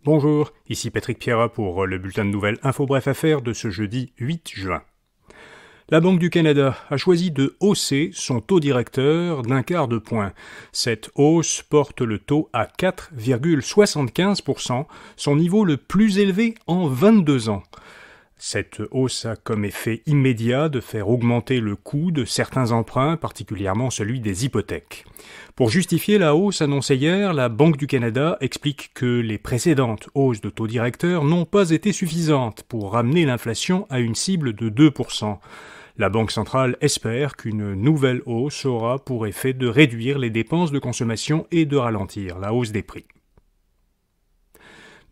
Bonjour, ici Patrick Pierrat pour le bulletin de nouvelles Info Bref Affaires de ce jeudi 8 juin. La Banque du Canada a choisi de hausser son taux directeur d'un quart de point. Cette hausse porte le taux à 4,75%, son niveau le plus élevé en 22 ans. Cette hausse a comme effet immédiat de faire augmenter le coût de certains emprunts, particulièrement celui des hypothèques. Pour justifier la hausse annoncée hier, la Banque du Canada explique que les précédentes hausses de taux directeurs n'ont pas été suffisantes pour ramener l'inflation à une cible de 2%. La Banque centrale espère qu'une nouvelle hausse aura pour effet de réduire les dépenses de consommation et de ralentir la hausse des prix.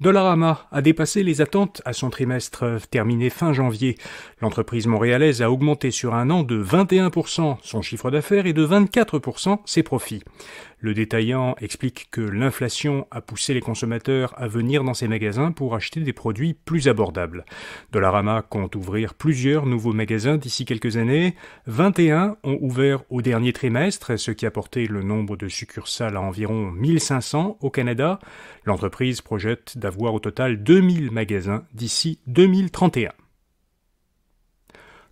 Dollarama a dépassé les attentes à son trimestre terminé fin janvier. L'entreprise montréalaise a augmenté sur un an de 21% son chiffre d'affaires et de 24% ses profits. Le détaillant explique que l'inflation a poussé les consommateurs à venir dans ses magasins pour acheter des produits plus abordables. Dollarama compte ouvrir plusieurs nouveaux magasins d'ici quelques années. 21 ont ouvert au dernier trimestre, ce qui a porté le nombre de succursales à environ 1500 au Canada. L'entreprise projette d'avoir au total 2000 magasins d'ici 2031.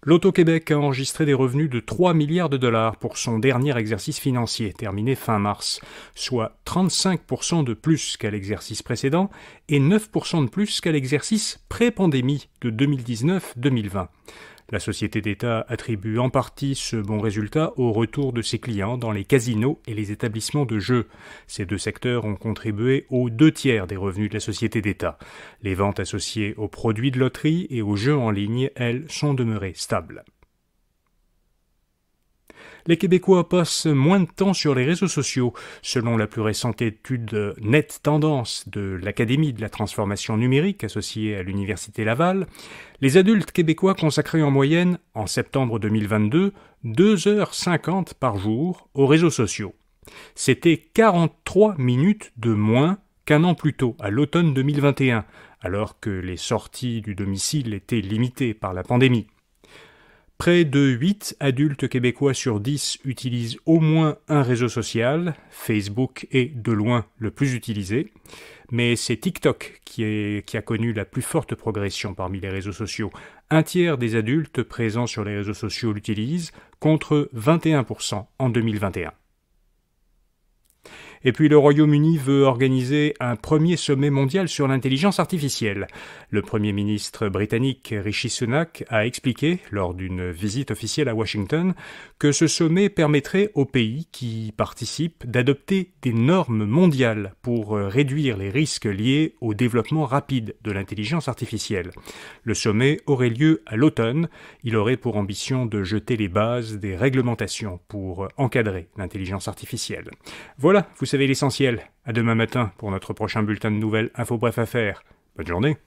L'Auto-Québec a enregistré des revenus de 3 milliards de dollars pour son dernier exercice financier, terminé fin mars, soit 35% de plus qu'à l'exercice précédent et 9% de plus qu'à l'exercice pré-pandémie de 2019-2020. La société d'État attribue en partie ce bon résultat au retour de ses clients dans les casinos et les établissements de jeux. Ces deux secteurs ont contribué aux 2/3 des revenus de la société d'État. Les ventes associées aux produits de loterie et aux jeux en ligne, elles, sont demeurées stables. Les Québécois passent moins de temps sur les réseaux sociaux. Selon la plus récente étude Net Tendance de l'Académie de la transformation numérique associée à l'Université Laval, les adultes québécois consacraient en moyenne, en septembre 2022, 2h50 par jour aux réseaux sociaux. C'était 43 minutes de moins qu'un an plus tôt, à l'automne 2021, alors que les sorties du domicile étaient limitées par la pandémie. Près de 8 adultes québécois sur 10 utilisent au moins un réseau social. Facebook est de loin le plus utilisé. Mais c'est TikTok qui a connu la plus forte progression parmi les réseaux sociaux. Un tiers des adultes présents sur les réseaux sociaux l'utilisent, contre 21% en 2021. Et puis le Royaume-Uni veut organiser un premier sommet mondial sur l'intelligence artificielle. Le Premier ministre britannique Rishi Sunak a expliqué, lors d'une visite officielle à Washington, que ce sommet permettrait aux pays qui y participent d'adopter des normes mondiales pour réduire les risques liés au développement rapide de l'intelligence artificielle. Le sommet aurait lieu à l'automne. Il aurait pour ambition de jeter les bases des réglementations pour encadrer l'intelligence artificielle. Voilà, vous savez l'essentiel. À demain matin pour notre prochain bulletin de nouvelles Info Bref Affaires. Bonne journée.